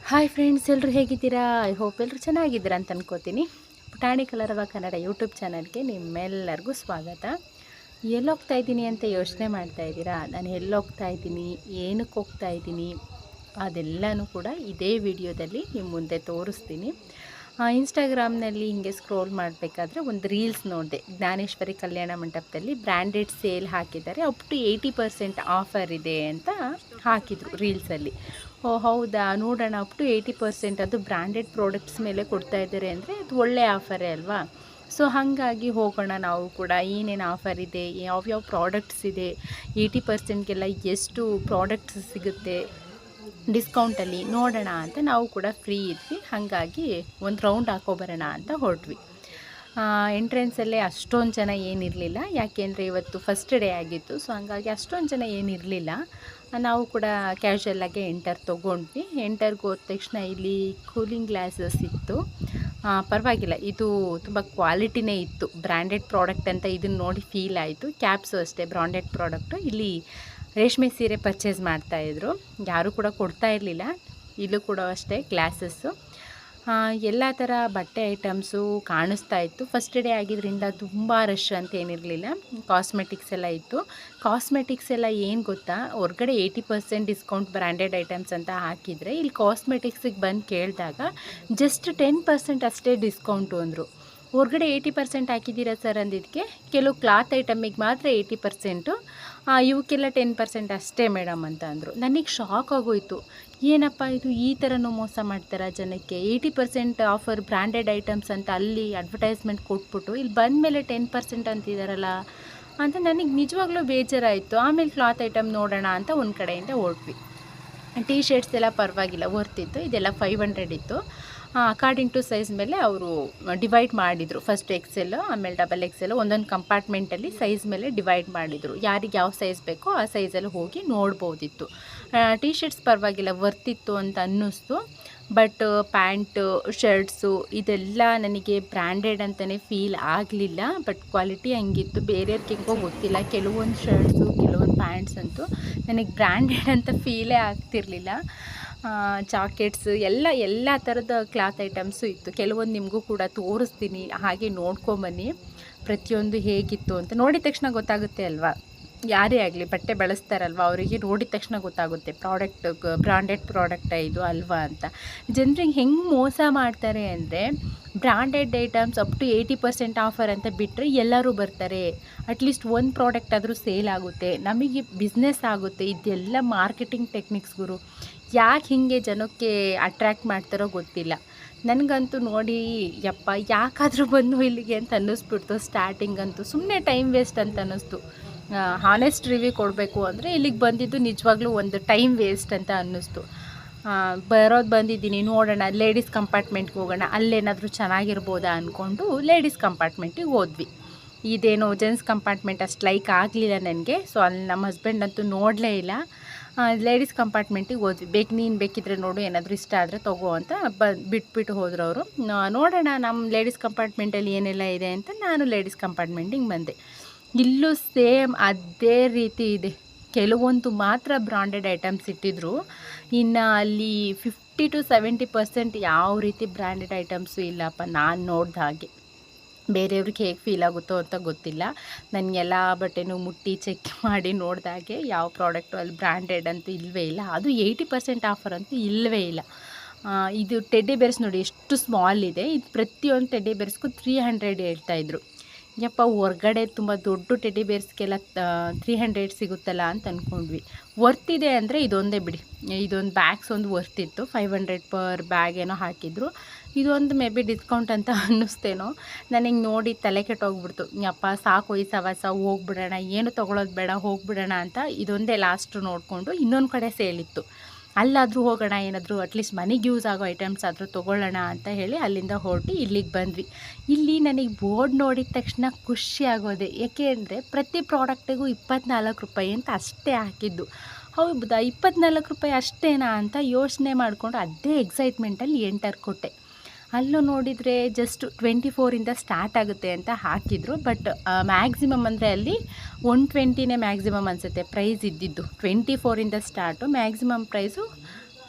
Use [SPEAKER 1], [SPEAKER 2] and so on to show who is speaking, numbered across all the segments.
[SPEAKER 1] Hi friends, ಎಲ್ಲರೂ ಹೇಗಿದ್ದೀರಾ? I hope ಎಲ್ಲರೂ ಚೆನ್ನಾಗಿದ್ದೀರಾ ಅಂತ ಅನ್ಕೋತೀನಿ. ಪುಟಾಣಿ ಕಲರವ ಕನ್ನಡ ಯೂಟ್ಯೂಬ್ ಚಾನಲ್ಗೆ ನಿಮ್ಮೆಲ್ಲರಿಗೂ ಸ್ವಾಗತ. ಎಲ್ಲೋಗ್ತಾ ಇದ್ದೀನಿ ಅಂತ ಯೋಚನೆ ಮಾಡ್ತಾ ಇದ್ದೀರಾ? ನಾನು ಎಲ್ಲೋಗ್ತಾ ಇದ್ದೀನಿ, ಏನಕ್ಕೆ ಹೋಗ್ತಾ ಇದ್ದೀನಿ, ಅದೆಲ್ಲನೂ ಕೂಡ ಇದೇ ವಿಡಿಯೋದಲ್ಲಿ ನಿಮ್ಮ ಮುಂದೆ ತೋರಿಸ್ತೀನಿ. ಇನ್ಸ್ಟಾಗ್ರಾಮ್ನಲ್ಲಿ ಹಿಂಗೆ ಸ್ಕ್ರೋಲ್ ಮಾಡಬೇಕಾದ್ರೆ ಒಂದು ರೀಲ್ಸ್ ನೋಡಿದೆ. ಜ್ಞಾನೇಶ್ವರಿ ಕಲ್ಯಾಣ ಮಂಟಪದಲ್ಲಿ ಬ್ರ್ಯಾಂಡೆಡ್ ಸೇಲ್ ಹಾಕಿದ್ದಾರೆ, ಅಪ್ ಟು 80% ಆಫರ್ ಇದೆ ಅಂತ ಹಾಕಿದರು ರೀಲ್ಸಲ್ಲಿ. ಓ ಹೌದಾ, ನೋಡೋಣ, ಅಪ್ ಟು 80% ಅದು ಬ್ರ್ಯಾಂಡೆಡ್ ಪ್ರಾಡಕ್ಟ್ಸ್ ಮೇಲೆ ಕೊಡ್ತಾ ಇದ್ದಾರೆ ಅಂದರೆ ಅದು ಒಳ್ಳೆ ಆಫರೇ ಅಲ್ವಾ. ಸೊ ಹಾಗಾಗಿ ಹೋಗೋಣ ನಾವು ಕೂಡ, ಏನೇನು ಆಫರ್ ಇದೆ, ಯಾವ್ಯಾವ ಪ್ರಾಡಕ್ಟ್ಸ್ ಇದೆ, 80%ಗೆಲ್ಲ ಎಷ್ಟು ಪ್ರಾಡಕ್ಟ್ಸ್ ಸಿಗುತ್ತೆ ಡಿಸ್ಕೌಂಟಲ್ಲಿ ನೋಡೋಣ ಅಂತ ನಾವು ಕೂಡ ಫ್ರೀ ಇದ್ವಿ. ಹಾಗಾಗಿ ಒಂದು ರೌಂಡ್ ಹಾಕೋಬರೋಣ ಅಂತ ಹೊರಟ್ವಿ. ಎಂಟ್ರೆನ್ಸಲ್ಲೇ ಅಷ್ಟೊಂದು ಜನ ಏನಿರಲಿಲ್ಲ, ಯಾಕೆಂದರೆ ಇವತ್ತು ಫಸ್ಟ್ ಡೇ ಆಗಿತ್ತು. ಸೊ ಹಾಗಾಗಿ ಅಷ್ಟೊಂದು ಜನ ಏನಿರಲಿಲ್ಲ. ನಾವು ಕೂಡ ಕ್ಯಾಶುಯಲ್ಲಾಗೆ ಎಂಟರ್ ತೊಗೊಂಡ್ವಿ. ಎಂಟರ್ಗೆ ಹೋದ ತಕ್ಷಣ ಇಲ್ಲಿ ಕೂಲಿಂಗ್ ಗ್ಲಾಸಸ್ ಇತ್ತು. ಪರವಾಗಿಲ್ಲ, ಇದು ತುಂಬ ಕ್ವಾಲಿಟಿನೇ ಇತ್ತು. ಬ್ರ್ಯಾಂಡೆಡ್ ಪ್ರಾಡಕ್ಟ್ ಅಂತ ಇದನ್ನು ನೋಡಿ ಫೀಲ್ ಆಯಿತು. ಕ್ಯಾಪ್ಸು ಅಷ್ಟೇ ಬ್ರಾಂಡೆಡ್ ಪ್ರಾಡಕ್ಟು. ಇಲ್ಲಿ ರೇಷ್ಮೆ ಸೀರೆ ಪರ್ಚೇಸ್ ಮಾಡ್ತಾಯಿದ್ರು, ಯಾರೂ ಕೂಡ ಕೊಡ್ತಾ ಇರಲಿಲ್ಲ. ಇಲ್ಲೂ ಕೂಡ ಅಷ್ಟೇ ಗ್ಲಾಸಸ್ಸು, ಎಲ್ಲ ಥರ ಬಟ್ಟೆ ಐಟಮ್ಸು ಕಾಣಿಸ್ತಾ ಇತ್ತು. ಫಸ್ಟ್ ಡೇ ಆಗಿದ್ದರಿಂದ ತುಂಬ ರಶ್ ಅಂತ ಏನಿರಲಿಲ್ಲ. ಕಾಸ್ಮೆಟಿಕ್ಸ್ ಎಲ್ಲ ಇತ್ತು. ಕಾಸ್ಮೆಟಿಕ್ಸ್ ಎಲ್ಲ ಏನು ಗೊತ್ತಾ, ಹೊರಗಡೆ 80% ಡಿಸ್ಕೌಂಟ್ ಬ್ರ್ಯಾಂಡೆಡ್ ಐಟಮ್ಸ್ ಅಂತ ಹಾಕಿದರೆ, ಇಲ್ಲಿ ಕಾಸ್ಮೆಟಿಕ್ಸಿಗೆ ಬಂದು ಕೇಳಿದಾಗ ಜಸ್ಟ್ 10% ಅಷ್ಟೇ ಡಿಸ್ಕೌಂಟು ಅಂದರು. ಹೊರಗಡೆ 80% ಹಾಕಿದ್ದೀರಾ ಸರ್ ಅಂದಿದ್ದಕ್ಕೆ, ಕೆಲವು ಕ್ಲಾತ್ ಐಟಮಿಗೆ ಮಾತ್ರ 80%, ಇವಕ್ಕೆಲ್ಲ 10% ಅಷ್ಟೇ ಮೇಡಮ್ ಅಂತ ಅಂದರು. ನನಗೆ ಶಾಕ್ ಆಗೋಯಿತು. ಏನಪ್ಪ ಇದು, ಈ ಥರನೂ ಮೋಸ ಮಾಡ್ತಾರಾ ಜನಕ್ಕೆ? 80% ಆಫರ್ ಬ್ರ್ಯಾಂಡೆಡ್ ಐಟಮ್ಸ್ ಅಂತ ಅಲ್ಲಿ ಅಡ್ವರ್ಟೈಸ್ಮೆಂಟ್ ಕೊಟ್ಬಿಟ್ಟು ಇಲ್ಲಿ ಬಂದ ಮೇಲೆ 10% ಅಂತಿದ್ದಾರಲ್ಲ ಅಂತ ನನಗೆ ನಿಜವಾಗ್ಲೂ ಬೇಜಾರಾಯಿತು. ಆಮೇಲೆ ಕ್ಲಾತ್ ಐಟಮ್ ನೋಡೋಣ ಅಂತ ಒಂದು ಕಡೆಯಿಂದ ಹೊರಟ್ವಿ. ಟೀ ಶರ್ಟ್ಸ್ ಎಲ್ಲ ಪರವಾಗಿಲ್ಲ, ವರ್ತಿತ್ತು. ಇದೆಲ್ಲ 500 ಇತ್ತು. ಅಕಾರ್ಡಿಂಗ್ ಟು ಸೈಜ್ ಮೇಲೆ ಅವರು ಡಿವೈಡ್ ಮಾಡಿದರು. ಫಸ್ಟ್ XL, ಆಮೇಲೆ XXL, ಒಂದೊಂದು ಕಂಪಾರ್ಟ್ಮೆಂಟಲ್ಲಿ ಸೈಜ್ ಮೇಲೆ ಡಿವೈಡ್ ಮಾಡಿದರು. ಯಾರಿಗೆ ಯಾವ ಸೈಜ್ ಬೇಕೋ ಆ ಸೈಜಲ್ಲಿ ಹೋಗಿ ನೋಡ್ಬೋದಿತ್ತು. ಟೀ ಶರ್ಟ್ಸ್ ಪರವಾಗಿಲ್ಲ, ವರ್ತಿತ್ತು ಅಂತ ಅನ್ನಿಸ್ತು. ಬಟ್ ಪ್ಯಾಂಟು, ಶರ್ಟ್ಸು ಇದೆಲ್ಲ ನನಗೆ ಬ್ರ್ಯಾಂಡೆಡ್ ಅಂತಲೇ ಫೀಲ್ ಆಗಲಿಲ್ಲ. ಬಟ್ ಕ್ವಾಲಿಟಿ ಹಂಗಿತ್ತು. ಬೇರೆಯವ್ರಿಗೆ ಹೆಂಗೋ ಗೊತ್ತಿಲ್ಲ, ಕೆಲವೊಂದು ಶರ್ಟ್ಸು, ಕೆಲವೊಂದು ಪ್ಯಾಂಟ್ಸ್ ಅಂತೂ ನನಗೆ ಬ್ರ್ಯಾಂಡೆಡ್ ಅಂತ ಫೀಲೇ ಆಗ್ತಿರಲಿಲ್ಲ. ಜಾಕೆಟ್ಸು ಎಲ್ಲ ಥರದ ಕ್ಲಾತ್ ಐಟಮ್ಸು ಇತ್ತು. ಕೆಲವೊಂದು ನಿಮಗೂ ಕೂಡ ತೋರಿಸ್ತೀನಿ, ಹಾಗೆ ನೋಡ್ಕೊಂಬನ್ನಿ ಪ್ರತಿಯೊಂದು ಹೇಗಿತ್ತು ಅಂತ. ನೋಡಿದ ತಕ್ಷಣ ಗೊತ್ತಾಗುತ್ತೆ ಅಲ್ವಾ, ಯಾರೇ ಆಗಲಿ ಬಟ್ಟೆ ಬಳಸ್ತಾರಲ್ವ ಅವರಿಗೆ ನೋಡಿದ ತಕ್ಷಣ ಗೊತ್ತಾಗುತ್ತೆ ಪ್ರಾಡಕ್ಟ್ ಬ್ರಾಂಡೆಡ್ ಪ್ರಾಡಕ್ಟ ಇದು ಅಲ್ವಾ ಅಂತ. ಜನರಿಗೆ ಹೆಂಗೆ ಮೋಸ ಮಾಡ್ತಾರೆ ಅಂದರೆ, branded items up to 80% offer ಅಂತ ಬಿಟ್ಟರೆ ಎಲ್ಲರೂ ಬರ್ತಾರೆ. ಅಟ್ಲೀಸ್ಟ್ ಒಂದು ಪ್ರಾಡಕ್ಟ್ ಆದರೂ ಸೇಲ್ ಆಗುತ್ತೆ, ನಮಗೆ ಬಿಸ್ನೆಸ್ ಆಗುತ್ತೆ. ಇದೆಲ್ಲ ಮಾರ್ಕೆಟಿಂಗ್ ಟೆಕ್ನಿಕ್ಸ್ ಗುರು. ಯಾಕೆ ಹೀಗೆ ಜನಕ್ಕೆ ಅಟ್ರ್ಯಾಕ್ಟ್ ಮಾಡ್ತಾರೋ ಗೊತ್ತಿಲ್ಲ. ನನಗಂತೂ ನೋಡಿ ಯಪ್ಪ, ಯಾಕಾದರೂ ಬಂದು ಇಲ್ಲಿಗೆ ಅಂತ ಅನ್ನಿಸ್ಬಿಡ್ತು. ಸ್ಟಾರ್ಟಿಂಗಂತೂ ಸುಮ್ಮನೆ ಟೈಮ್ ವೇಸ್ಟ್ ಅಂತ ಅನ್ನಿಸ್ತು. ಹಾನೆಸ್ಟ್ ರಿವ್ಯೂ ಕೊಡಬೇಕು ಅಂದರೆ ಇಲ್ಲಿಗೆ ಬಂದಿದ್ದು ನಿಜವಾಗ್ಲೂ ಒಂದು ಟೈಮ್ ವೇಸ್ಟ್ ಅಂತ ಅನ್ನಿಸ್ತು. ಬಂದಿದ್ದೀನಿ, ನೋಡೋಣ ಲೇಡೀಸ್ ಕಂಪಾರ್ಟ್ಮೆಂಟ್ಗೆ ಹೋಗೋಣ, ಅಲ್ಲೇನಾದರೂ ಚೆನ್ನಾಗಿರ್ಬೋದಾ ಅಂದ್ಕೊಂಡು ಲೇಡೀಸ್ ಕಂಪಾರ್ಟ್ಮೆಂಟಿಗೆ ಹೋದ್ವಿ. ಇದೇನು ಜೆಂಟ್ಸ್ ಕಂಪಾರ್ಟ್ಮೆಂಟ್ ಅಷ್ಟು ಲೈಕ್ ಆಗಲಿಲ್ಲ ನನಗೆ. ಸೊ ಅಲ್ಲಿ ನಮ್ಮ ಹಸ್ಬೆಂಡ್ ಅಂತೂ ನೋಡಲೇ ಇಲ್ಲ. ಲೇಡೀಸ್ ಕಂಪಾರ್ಟ್ಮೆಂಟಿಗೆ ಹೋದ್ವಿ. ನೀನು ಬೇಕಿದ್ರೆ ನೋಡು, ಏನಾದರೂ ಇಷ್ಟ ಆದರೆ ತೊಗೋ ಅಂತ ಬಿಟ್ಬಿಟ್ಟು ಹೋದ್ರು ಅವರು. ನೋಡೋಣ ನಮ್ಮ ಲೇಡೀಸ್ ಕಂಪಾರ್ಟ್ಮೆಂಟಲ್ಲಿ ಏನೆಲ್ಲ ಇದೆ ಅಂತ ನಾನು ಲೇಡೀಸ್ ಕಂಪಾರ್ಟ್ಮೆಂಟಿಗೆ ಬಂದೆ. ಇಲ್ಲೂ ಸೇಮ್ ಅದೇ ರೀತಿ ಇದೆ. ಕೆಲವೊಂದು ಮಾತ್ರ ಬ್ರಾಂಡೆಡ್ ಐಟಮ್ಸ್ ಇಟ್ಟಿದ್ರು, ಇನ್ನು ಅಲ್ಲಿ 50 to 70% ಯಾವ ರೀತಿ ಬ್ರ್ಯಾಂಡೆಡ್ ಐಟಮ್ಸು ಇಲ್ಲಪ್ಪ ನಾನು ನೋಡ್ದ ಹಾಗೆ. ಬೇರೆಯವ್ರಿಗೆ ಹೇಗೆ ಫೀಲ್ ಆಗುತ್ತೋ ಅಂತ ಗೊತ್ತಿಲ್ಲ. ನನಗೆಲ್ಲ ಬಟ್ಟೆನೂ ಮುಟ್ಟಿ ಚೆಕ್ ಮಾಡಿ ನೋಡಿದಾಗೆ ಯಾವ ಪ್ರಾಡಕ್ಟು ಅಲ್ಲಿ ಬ್ರ್ಯಾಂಡೆಡ್ ಅಂತೂ ಇಲ್ಲವೇ ಇಲ್ಲ. ಅದು 80% ಆಫರ್ ಅಂತೂ ಇಲ್ಲವೇ ಇಲ್ಲ. ಇದು ಟೆಡ್ಡಿ ಬೇರ್ಸ್ ನೋಡಿ ಎಷ್ಟು ಸ್ಮಾಲ್ ಇದೆ. ಇದು ಪ್ರತಿಯೊಂದು ಟೆಡ್ಡಿ ಬೇರ್ಸ್ಗೂ 300 ಹೇಳ್ತಾಯಿದ್ರು. ಯಪ್ಪ, ಹೊರ್ಗಡೆ ತುಂಬ ದೊಡ್ಡ ಟೆಡ್ಡಿ ಬೇರ್ಸ್ಗೆಲ್ಲ 300 ಸಿಗುತ್ತಲ್ಲ ಅಂತ ಅಂದ್ಕೊಂಡ್ವಿ. ವರ್ತಿದೆ ಅಂದರೆ ಇದೊಂದೇ ಬಿಡಿ. ಇದೊಂದು ಬ್ಯಾಗ್ಸ್ ಒಂದು ವರ್ತಿತ್ತು. 500 ಪರ್ ಬ್ಯಾಗ್ ಏನೋ ಹಾಕಿದ್ರು. ಇದೊಂದು ಮೇ ಬಿ ಡಿಸ್ಕೌಂಟ್ ಅಂತ ಅನ್ನಿಸ್ತೇನೋ. ನನಗೆ ನೋಡಿ ತಲೆ ಕೆಟ್ಟೋಗ್ಬಿಡ್ತು. ಯಪ್ಪ ಸಾಕು, ಈ ಸವಾಸ ಹೋಗ್ಬಿಡೋಣ, ಏನು ತೊಗೊಳೋದು ಬೇಡ, ಹೋಗ್ಬಿಡೋಣ ಅಂತ ಇದೊಂದೇ ಲಾಸ್ಟ್ ನೋಡಿಕೊಂಡು ಇನ್ನೊಂದು ಕಡೆ ಸೇಲಿತ್ತು, ಅಲ್ಲಾದರೂ ಹೋಗೋಣ, ಏನಾದರೂ ಅಟ್ಲೀಸ್ಟ್ ಮನೆಗೆ ಯೂಸ್ ಆಗೋ ಐಟಮ್ಸ್ ಆದರೂ ತೊಗೊಳ್ಳೋಣ ಅಂತ ಹೇಳಿ ಅಲ್ಲಿಂದ ಹೊರಟು ಇಲ್ಲಿಗೆ ಬಂದ್ವಿ. ಇಲ್ಲಿ ನನಗೆ ಬೋರ್ಡ್ ನೋಡಿದ ತಕ್ಷಣ ಖುಷಿ ಆಗೋದೆ. ಏಕೆ ಅಂದರೆ ಪ್ರತಿ ಪ್ರಾಡಕ್ಟಿಗೂ 24 ರೂಪಾಯಿ ಅಂತ ಅಷ್ಟೇ ಹಾಕಿದ್ದು. ಹೌದಾ, 24 ರೂಪಾಯಿ ಅಷ್ಟೇನಾ ಅಂತ ಯೋಚನೆ ಮಾಡಿಕೊಂಡು ಅದೇ ಎಕ್ಸೈಟ್ಮೆಂಟಲ್ಲಿ ಎಂಟರ್ ಕೊಟ್ಟೆ. ಅಲ್ಲೂ ನೋಡಿದರೆ ಜಸ್ಟ್ 24 ಸ್ಟಾರ್ಟ್ ಆಗುತ್ತೆ ಅಂತ ಹಾಕಿದ್ರು. ಬಟ್ ಮ್ಯಾಕ್ಸಿಮಮ್ ಅಂದರೆ ಅಲ್ಲಿ 120ನೇ ಮ್ಯಾಕ್ಸಿಮಮ್ ಅನಿಸುತ್ತೆ ಪ್ರೈಸ್ ಇದ್ದಿದ್ದು. 24 start, maximum price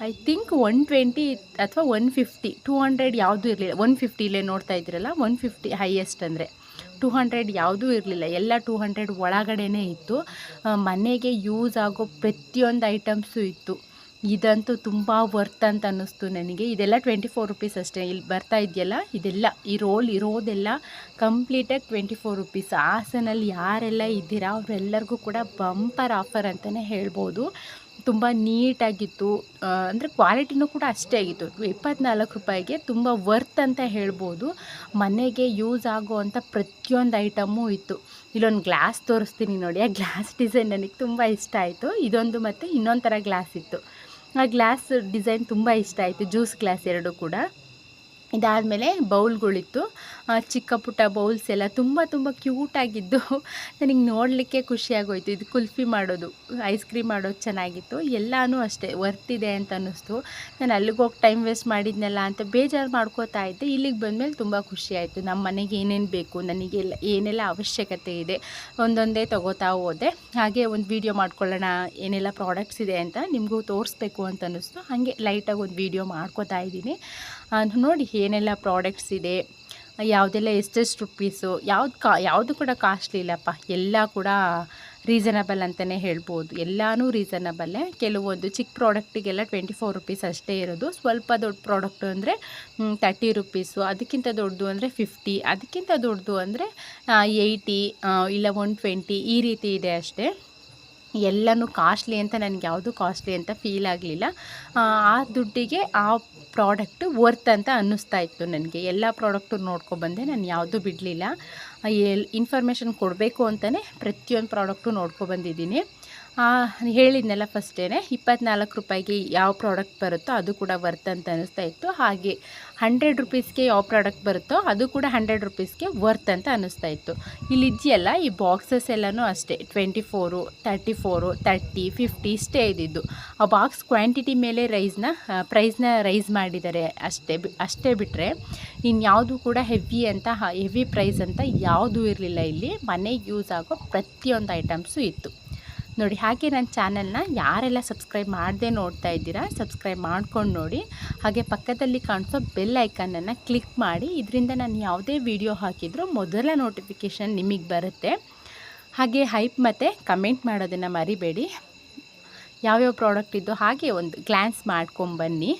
[SPEAKER 1] I think 120 ಅಥವಾ 150, 200 ಯಾವುದೂ ಇರಲಿಲ್ಲ. 150 ಇಲ್ಲೇ ನೋಡ್ತಾ ಇದ್ದೀರಲ್ಲ, 150 ಹೈಯೆಸ್ಟ್ ಅಂದರೆ. 200 ಯಾವುದೂ ಇರಲಿಲ್ಲ, ಎಲ್ಲ 200 ಒಳಗಡೆನೇ ಇತ್ತು. ಮನೆಗೆ ಯೂಸ್ ಆಗೋ ಪ್ರತಿಯೊಂದು ಐಟಮ್ಸು ಇತ್ತು. ಇದಂತೂ ತುಂಬ ವರ್ತ್ ಅಂತ ಅನ್ನಿಸ್ತು ನನಗೆ. ಇದೆಲ್ಲ 24 ರುಪೀಸ್ ಅಷ್ಟೇ. ಇಲ್ಲಿ ಬರ್ತಾ ಇದೆಯಲ್ಲ, ಇದೆಲ್ಲ ಈ ರೋಲ್ ಇರೋದೆಲ್ಲ ಕಂಪ್ಲೀಟಾಗಿ 24 ರುಪೀಸ್. ಹಾಸನಲ್ಲಿ ಯಾರೆಲ್ಲ ಇದ್ದೀರಾ ಅವರೆಲ್ಲರಿಗೂ ಕೂಡ ಬಂಪರ್ ಆಫರ್ ಅಂತಲೇ ಹೇಳ್ಬೋದು. ತುಂಬ ನೀಟಾಗಿತ್ತು, ಅಂದರೆ ಕ್ವಾಲಿಟಿನೂ ಕೂಡ ಅಷ್ಟೇ ಆಗಿತ್ತು. 24 ರೂಪಾಯಿಗೆ ತುಂಬ ವರ್ತ್ ಅಂತ ಹೇಳ್ಬೋದು. ಮನೆಗೆ ಯೂಸ್ ಆಗೋವಂಥ ಪ್ರತಿಯೊಂದು ಐಟಮು ಇತ್ತು. ಇಲ್ಲೊಂದು ಗ್ಲಾಸ್ ತೋರಿಸ್ತೀನಿ ನೋಡಿ. ಆ ಗ್ಲಾಸ್ ಡಿಸೈನ್ ನನಗೆ ತುಂಬ ಇಷ್ಟ ಆಯಿತು. ಇದೊಂದು ಮತ್ತು ಇನ್ನೊಂದು ಥರ ಗ್ಲಾಸ್ ಇತ್ತು. ಆ ಗ್ಲಾಸ್ ಡಿಸೈನ್ ತುಂಬ ಇಷ್ಟ ಆಯಿತು, ಜ್ಯೂಸ್ ಗ್ಲಾಸ್ ಎರಡು ಕೂಡ. ಇದಾದಮೇಲೆ ಬೌಲ್ಗಳಿತ್ತು, ಚಿಕ್ಕ ಪುಟ್ಟ ಬೌಲ್ಸ್ ಎಲ್ಲ ತುಂಬ ಕ್ಯೂಟಾಗಿದ್ದು ನನಗೆ ನೋಡಲಿಕ್ಕೆ ಖುಷಿಯಾಗೋಯ್ತು. ಇದು ಕುಲ್ಫಿ ಮಾಡೋದು, ಐಸ್ ಕ್ರೀಮ್ ಮಾಡೋದು ಚೆನ್ನಾಗಿತ್ತು. ಎಲ್ಲನೂ ಅಷ್ಟೇ ವರ್ತಿದೆ ಅಂತ ಅನ್ನಿಸ್ತು. ನಾನು ಅಲ್ಲಿಗೆ ಹೋಗಿ ಟೈಮ್ ವೇಸ್ಟ್ ಮಾಡಿದ್ನಲ್ಲ ಅಂತ ಬೇಜಾರು ಮಾಡ್ಕೋತಾ ಇದ್ದೆ. ಇಲ್ಲಿಗೆ ಬಂದಮೇಲೆ ತುಂಬ ಖುಷಿ ಆಯಿತು. ನಮ್ಮ ಮನೆಗೆ ಏನೇನು ಬೇಕು, ನನಗೆಲ್ಲ ಏನೆಲ್ಲ ಅವಶ್ಯಕತೆ ಇದೆ ಒಂದೊಂದೇ ತೊಗೋತಾ ಹೋದೆ. ಹಾಗೆ ಒಂದು ವೀಡಿಯೋ ಮಾಡ್ಕೊಳ್ಳೋಣ ಏನೆಲ್ಲ ಪ್ರಾಡಕ್ಟ್ಸ್ ಇದೆ ಅಂತ ನಿಮಗೂ ತೋರಿಸ್ಬೇಕು ಅಂತ ಅನ್ನಿಸ್ತು. ಹಾಗೆ ಲೈಟಾಗಿ ಒಂದು ವೀಡಿಯೋ ಮಾಡ್ಕೋತಾ ಇದ್ದೀನಿ. ನೋಡಿ ಏನೆಲ್ಲ ಪ್ರಾಡಕ್ಟ್ಸ್ ಇದೆ, ಯಾವುದೆಲ್ಲ ಎಷ್ಟೆಷ್ಟು ರುಪೀಸು, ಯಾವುದು ಕೂಡ ಕಾಸ್ಟ್ಲಿ ಇಲ್ಲಪ್ಪ. ಎಲ್ಲ ಕೂಡ ರೀಸನಬಲ್ ಅಂತಲೇ ಹೇಳ್ಬೋದು. ಎಲ್ಲನೂ ರೀಸನಬಲ್ಲೇ. ಕೆಲವೊಂದು ಚಿಕ್ಕ ಪ್ರಾಡಕ್ಟಿಗೆಲ್ಲ 24 ರುಪೀಸ್ ಅಷ್ಟೇ ಇರೋದು. ಸ್ವಲ್ಪ ದೊಡ್ಡ ಪ್ರಾಡಕ್ಟು ಅಂದರೆ 30 ರುಪೀಸು, ಅದಕ್ಕಿಂತ ದೊಡ್ಡದು ಅಂದರೆ 50, ಅದಕ್ಕಿಂತ ದೊಡ್ಡದು ಅಂದರೆ 80 ಇಲ್ಲ 120 ಈ ರೀತಿ ಇದೆ ಅಷ್ಟೇ. ಎಲ್ಲನೂ ಕಾಸ್ಟ್ಲಿ ಅಂತ ನನಗೆ ಯಾವುದು ಕಾಸ್ಟ್ಲಿ ಅಂತ ಫೀಲ್ ಆಗಲಿಲ್ಲ. ಆ ದುಡ್ಡಿಗೆ ಆ ಪ್ರಾಡಕ್ಟು ವರ್ತ್ ಅಂತ ಅನ್ನಿಸ್ತಾ ಇತ್ತು ನನಗೆ. ಎಲ್ಲ ಪ್ರಾಡಕ್ಟು ನೋಡ್ಕೊಬಂದೆ, ನಾನು ಯಾವುದೂ ಬಿಡಲಿಲ್ಲ. ಇನ್ಫಾರ್ಮೇಷನ್ ಕೊಡಬೇಕು ಅಂತಲೇ ಪ್ರತಿಯೊಂದು ಪ್ರಾಡಕ್ಟು ನೋಡ್ಕೊಬಂದಿದ್ದೀನಿ. ಹೇಳಿದ್ನೆಲ್ಲ ಫಸ್ಟೇ 24 ರೂಪಾಯಿಗೆ ಯಾವ ಪ್ರಾಡಕ್ಟ್ ಬರುತ್ತೋ ಅದು ಕೂಡ ವರ್ತ್ ಅಂತ ಅನ್ನಿಸ್ತಾ ಇತ್ತು. ಹಾಗೆ 100 ರುಪೀಸ್ಗೆ ಯಾವ ಪ್ರಾಡಕ್ಟ್ ಬರುತ್ತೋ ಅದು ಕೂಡ 100 ರುಪೀಸ್ಗೆ ವರ್ತ್ ಅಂತ ಅನ್ನಿಸ್ತಾ ಇತ್ತು. ಇಲ್ಲಿದೆಯಲ್ಲ ಈ ಬಾಕ್ಸಸ್ ಎಲ್ಲನೂ ಅಷ್ಟೇ 24, 34, 30, 50 ಇಷ್ಟೇ ಇದ್ದಿದ್ದು. ಆ ಬಾಕ್ಸ್ ಕ್ವಾಂಟಿಟಿ ಮೇಲೆ ಪ್ರೈಸ್ನ ರೈಸ್ ಮಾಡಿದ್ದಾರೆ ಅಷ್ಟೇ ಬಿಟ್ಟರೆ ಇನ್ಯಾವುದು ಕೂಡ ಹೆವಿ ಪ್ರೈಸ್ ಅಂತ ಯಾವುದೂ ಇರಲಿಲ್ಲ. ಇಲ್ಲಿ ಮನೆಗೆ ಯೂಸ್ ಆಗೋ ಪ್ರತಿಯೊಂದು ಐಟಮ್ಸು ಇತ್ತು ನೋಡಿ. ಹಾಗೆ ನನ್ನ ಚಾನಲ್ನ ಯಾರೆಲ್ಲ ಸಬ್ಸ್ಕ್ರೈಬ್ ಮಾಡದೆ ನೋಡ್ತಾ ಇದ್ದೀರಾ ಸಬ್ಸ್ಕ್ರೈಬ್ ಮಾಡ್ಕೊಂಡು ನೋಡಿ. ಹಾಗೆ ಪಕ್ಕದಲ್ಲಿ ಕಾಣಿಸೋ ಬೆಲ್ ಐಕನನ್ನು ಕ್ಲಿಕ್ ಮಾಡಿ. ಇದರಿಂದ ನಾನು ಯಾವುದೇ ವಿಡಿಯೋ ಹಾಕಿದರೂ ಮೊದಲ ನೋಟಿಫಿಕೇಷನ್ ನಿಮಗೆ ಬರುತ್ತೆ. ಹಾಗೆ ಹೈಪ್ ಮತ್ತು ಕಮೆಂಟ್ ಮಾಡೋದನ್ನು ಮರಿಬೇಡಿ. ಯಾವ್ಯಾವ ಪ್ರಾಡಕ್ಟ್ ಇದ್ದು ಹಾಗೆ ಒಂದು ಗ್ಲಾನ್ಸ್ ಮಾಡ್ಕೊಂಬನ್ನಿ.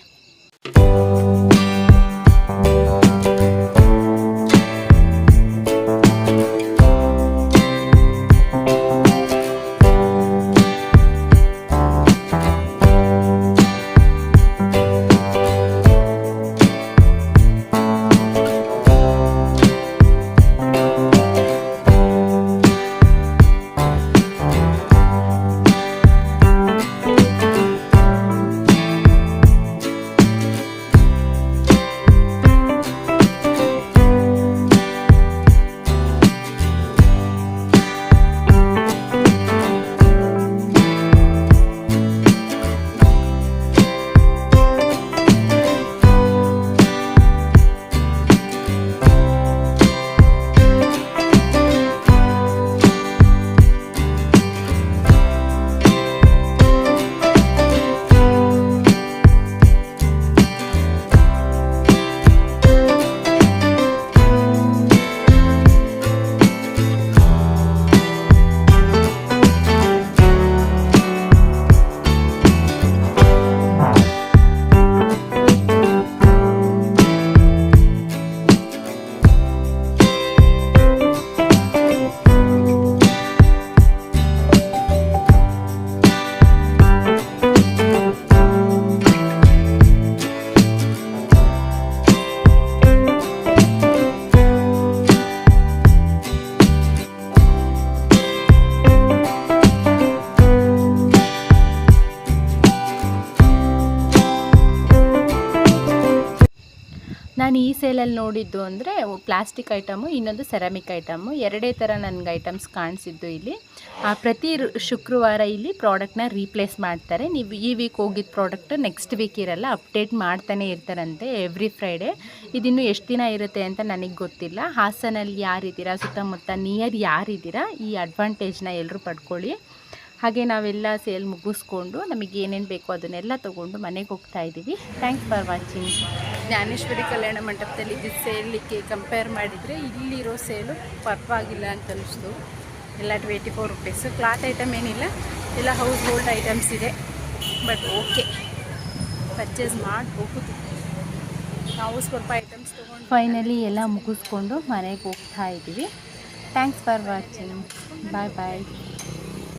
[SPEAKER 1] ನಾನು ಈ ಸೇಲಲ್ಲಿ ನೋಡಿದ್ದು ಅಂದರೆ ಪ್ಲಾಸ್ಟಿಕ್ ಐಟಮು, ಇನ್ನೊಂದು ಸೆರಾಮಿಕ್ ಐಟಮು, ಎರಡೇ ಥರ ನನಗೆ ಐಟಮ್ಸ್ ಕಾಣಿಸಿದ್ದು. ಇಲ್ಲಿ ಪ್ರತಿ ಶುಕ್ರವಾರ ಇಲ್ಲಿ ಪ್ರಾಡಕ್ಟ್ನ ರೀಪ್ಲೇಸ್ ಮಾಡ್ತಾರೆ. ನೀವು ಈ ವೀಕ್ ಹೋಗಿದ್ದ ಪ್ರಾಡಕ್ಟ್ ನೆಕ್ಸ್ಟ್ ವೀಕ್ ಇರಲ್ಲ, ಅಪ್ಡೇಟ್ ಮಾಡ್ತಾನೆ ಇರ್ತಾರಂತೆ ಎವ್ರಿ ಫ್ರೈಡೇ. ಇದಿನ್ನೂ ಎಷ್ಟು ದಿನ ಇರುತ್ತೆ ಅಂತ ನನಗೆ ಗೊತ್ತಿಲ್ಲ. ಹಾಸನಲ್ಲಿ ಯಾರಿದ್ದೀರಾ, ಸುತ್ತಮುತ್ತ ನಿಯರ್ ಯಾರಿದ್ದೀರಾ, ಈ ಅಡ್ವಾಂಟೇಜ್ನ ಎಲ್ಲರೂ ಪಡ್ಕೊಳ್ಳಿ. ಹಾಗೆ ನಾವೆಲ್ಲ ಸೇಲ್ ಮುಗಿಸ್ಕೊಂಡು ನಮಗೆ ಏನೇನು ಬೇಕೋ ಅದನ್ನೆಲ್ಲ ತೊಗೊಂಡು ಮನೆಗೆ ಹೋಗ್ತಾ ಇದ್ದೀವಿ. Thanks for watching. ಜ್ಞಾನೇಶ್ವರಿ ಕಲ್ಯಾಣ ಮಂಟಪದಲ್ಲಿ ಇದ್ದಿದ್ದು ಸೇಲಿಗೆ ಕಂಪೇರ್ ಮಾಡಿದರೆ ಇಲ್ಲಿರೋ ಸೇಲು ಪರವಾಗಿಲ್ಲ ಅಂತ ಅನ್ನಿಸ್ತು. ಎಲ್ಲ 24 ರುಪೀಸ್. ಕ್ಲಾತ್ ಐಟಮ್ ಏನಿಲ್ಲ, ಎಲ್ಲ ಹೌಸ್ ಹೋಲ್ಡ್ ಐಟಮ್ಸ್ ಇದೆ. ಬಟ್ ಓಕೆ, ಪರ್ಚೇಸ್ ಮಾಡಬಹುದು. ನಾವು ಸ್ವಲ್ಪ ಐಟಮ್ಸ್ ತೊಗೊಂಡು ಫೈನಲಿ ಎಲ್ಲ ಮುಗಿಸ್ಕೊಂಡು ಮನೆಗೆ ಹೋಗ್ತಾ ಇದ್ದೀವಿ. Thanks for watching. Bye bye.